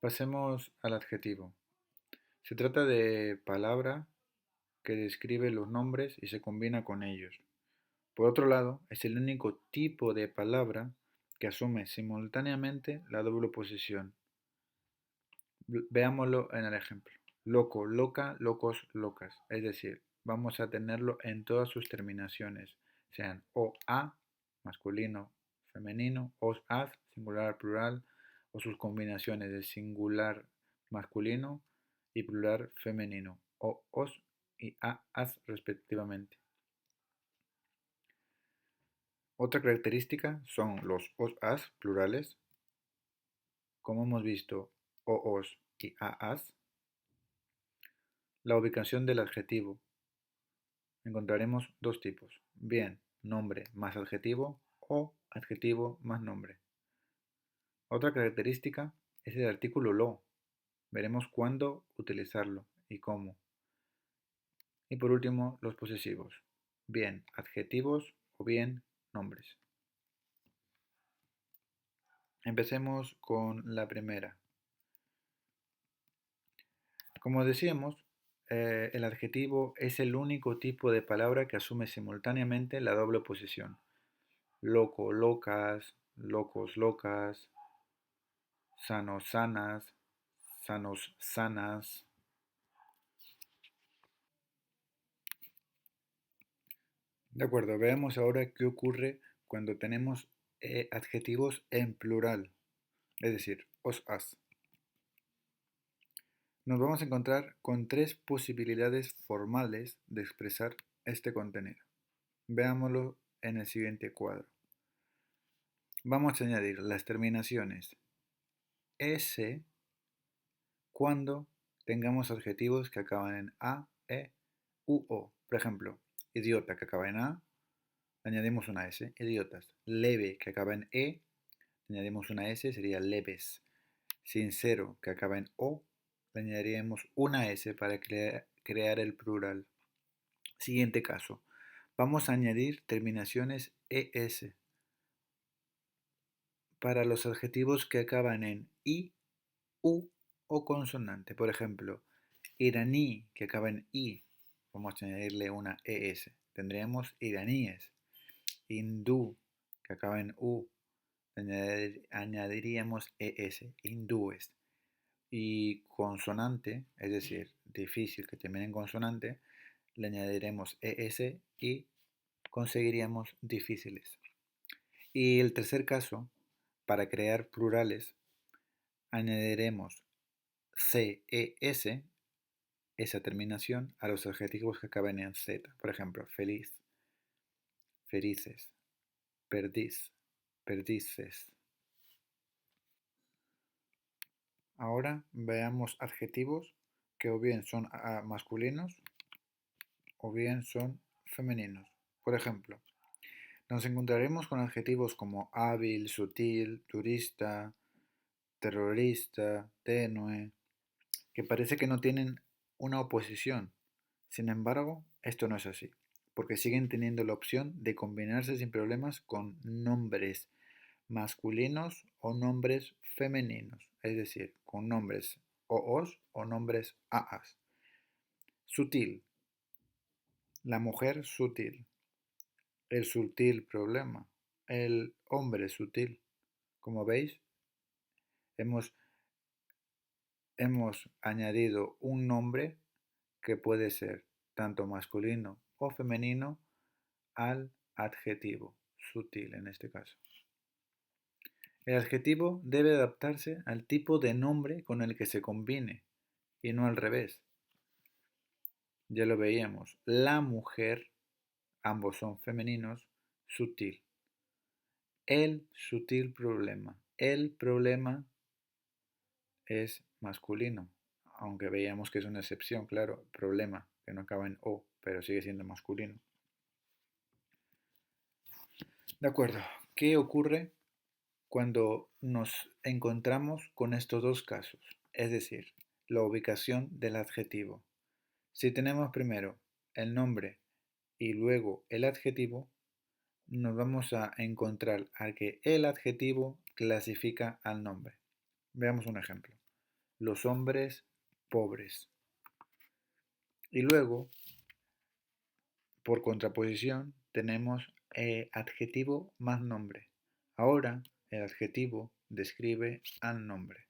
Pasemos al adjetivo. Se trata de palabra que describe los nombres y se combina con ellos. Por otro lado, es el único tipo de palabra que asume simultáneamente la doble posesión. Veámoslo en el ejemplo. Loco, loca, locos, locas. Es decir, vamos a tenerlo en todas sus terminaciones, sean o a, masculino, femenino, os, az, singular, plural, o sus combinaciones de singular masculino y plural femenino, o os y a, az respectivamente. Otra característica son los os, as plurales, como hemos visto, o, os y a, as. La ubicación del adjetivo. Encontraremos dos tipos, bien nombre más adjetivo o adjetivo más nombre. Otra característica es el artículo lo. Veremos cuándo utilizarlo y cómo. Y por último, los posesivos, bien adjetivos o bien nombres. Empecemos con la primera. Como decíamos, el adjetivo es el único tipo de palabra que asume simultáneamente la doble posesión. Loco, locas, locos, locas, sanos, sanas, sanos, sanas. De acuerdo, veamos ahora qué ocurre cuando tenemos adjetivos en plural, es decir, os, as. Nos vamos a encontrar con tres posibilidades formales de expresar este contenido. Veámoslo en el siguiente cuadro. Vamos a añadir las terminaciones s cuando tengamos adjetivos que acaban en a, e, u, o. Por ejemplo, idiota que acaba en a, añadimos una s, idiotas. Leve que acaba en e, añadimos una s, sería leves. Sincero que acaba en o, le añadiríamos una s para crear el plural. Siguiente caso. Vamos a añadir terminaciones es para los adjetivos que acaban en i, u o consonante. Por ejemplo, iraní que acaba en i, vamos a añadirle una es. Tendríamos iraníes. Hindú que acaba en u, añadiríamos es, hindúes. Y consonante, es decir, difícil que termine en consonante, le añadiremos es y conseguiríamos difíciles. Y el tercer caso, para crear plurales, añadiremos ces, esa terminación, a los adjetivos que acaben en z. Por ejemplo, feliz, felices, perdiz, perdices. Ahora veamos adjetivos que o bien son masculinos o bien son femeninos. Por ejemplo, nos encontraremos con adjetivos como hábil, sutil, turista, terrorista, tenue, que parece que no tienen una oposición. Sin embargo, esto no es así, porque siguen teniendo la opción de combinarse sin problemas con nombres masculinos o nombres femeninos, es decir, con nombres oos o nombres aas. Sutil, la mujer sutil, el sutil problema, el hombre sutil. Como veis, hemos, hemos añadido un nombre que puede ser tanto masculino o femenino al adjetivo, sutil en este caso. El adjetivo debe adaptarse al tipo de nombre con el que se combine y no al revés. Ya lo veíamos, la mujer, ambos son femeninos, sutil. El sutil problema. El problema es masculino, aunque veíamos que es una excepción, claro, problema, que no acaba en o, pero sigue siendo masculino. De acuerdo, ¿qué ocurre cuando nos encontramos con estos dos casos? Es decir, la ubicación del adjetivo. Si tenemos primero el nombre y luego el adjetivo, nos vamos a encontrar a que el adjetivo clasifica al nombre. Veamos un ejemplo. los hombres pobres. Y luego, por contraposición, tenemos adjetivo más nombre. Ahora, el adjetivo describe al nombre.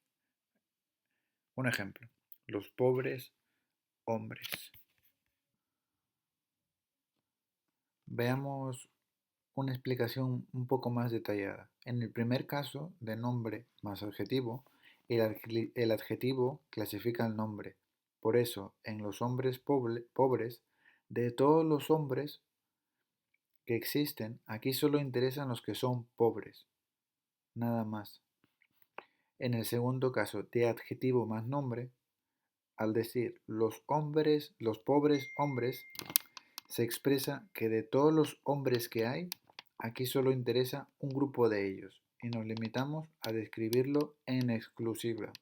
Un ejemplo, los pobres hombres. Veamos una explicación un poco más detallada. En el primer caso, de nombre más adjetivo, el adjetivo clasifica el nombre. Por eso, en los hombres pobres, de todos los hombres que existen, aquí solo interesan los que son pobres, nada más. En el segundo caso, de adjetivo más nombre, al decir los pobres hombres, se expresa que de todos los hombres que hay, aquí solo interesa un grupo de ellos y nos limitamos a describirlo en exclusiva.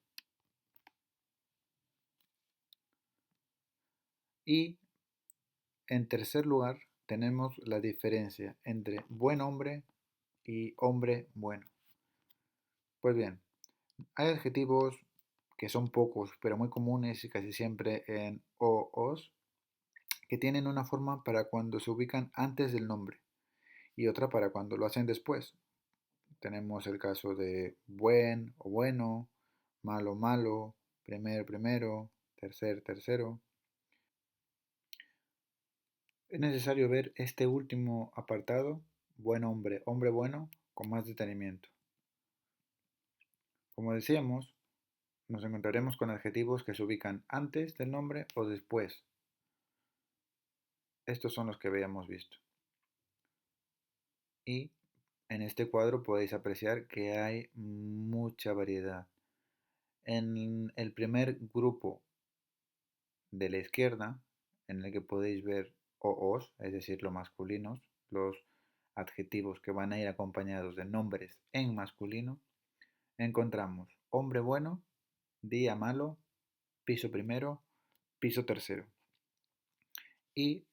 Y en tercer lugar tenemos la diferencia entre buen hombre y hombre bueno. Pues bien, hay adjetivos que son pocos pero muy comunes y casi siempre en o-os que tienen una forma para cuando se ubican antes del nombre y otra para cuando lo hacen después. Tenemos el caso de buen o bueno, malo malo, primero, tercero. Es necesario ver este último apartado, buen hombre, hombre bueno, con más detenimiento. Como decíamos, nos encontraremos con adjetivos que se ubican antes del nombre o después. Estos son los que habíamos visto. Y en este cuadro podéis apreciar que hay mucha variedad. En el primer grupo de la izquierda, en el que podéis ver os, es decir, los masculinos, los adjetivos que van a ir acompañados de nombres en masculino, encontramos hombre bueno, día malo, piso primero, piso tercero. Y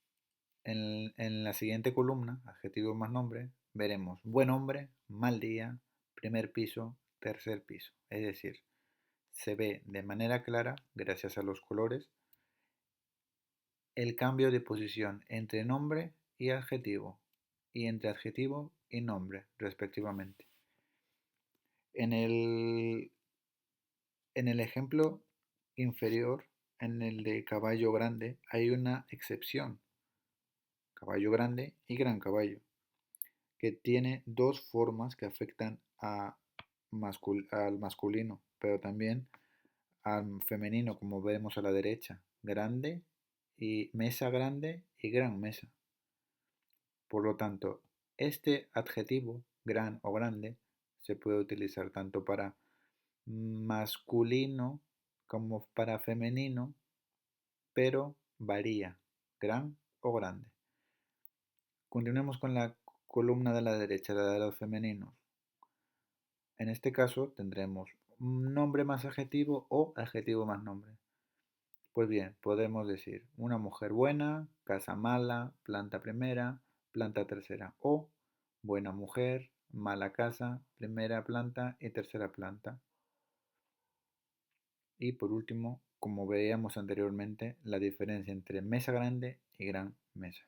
en la siguiente columna, adjetivo más nombre, veremos buen hombre, mal día, primer piso, tercer piso. Es decir, se ve de manera clara, gracias a los colores, el cambio de posición entre nombre y adjetivo, y entre adjetivo y nombre, respectivamente. En el, en el ejemplo inferior, en el de caballo grande, hay una excepción, caballo grande y gran caballo, que tiene dos formas que afectan al masculino, pero también al femenino, como vemos a la derecha, grande y mesa grande y gran mesa. Por lo tanto, este adjetivo, gran o grande, se puede utilizar tanto para masculino como para femenino, pero varía, gran o grande. Continuemos con la columna de la derecha, la de los femeninos. En este caso tendremos nombre más adjetivo o adjetivo más nombre. Pues bien, podemos decir una mujer buena, casa mala, planta primera, planta tercera. O buena mujer, mala casa, primera planta y tercera planta. Y por último, como veíamos anteriormente, la diferencia entre mesa grande y gran mesa.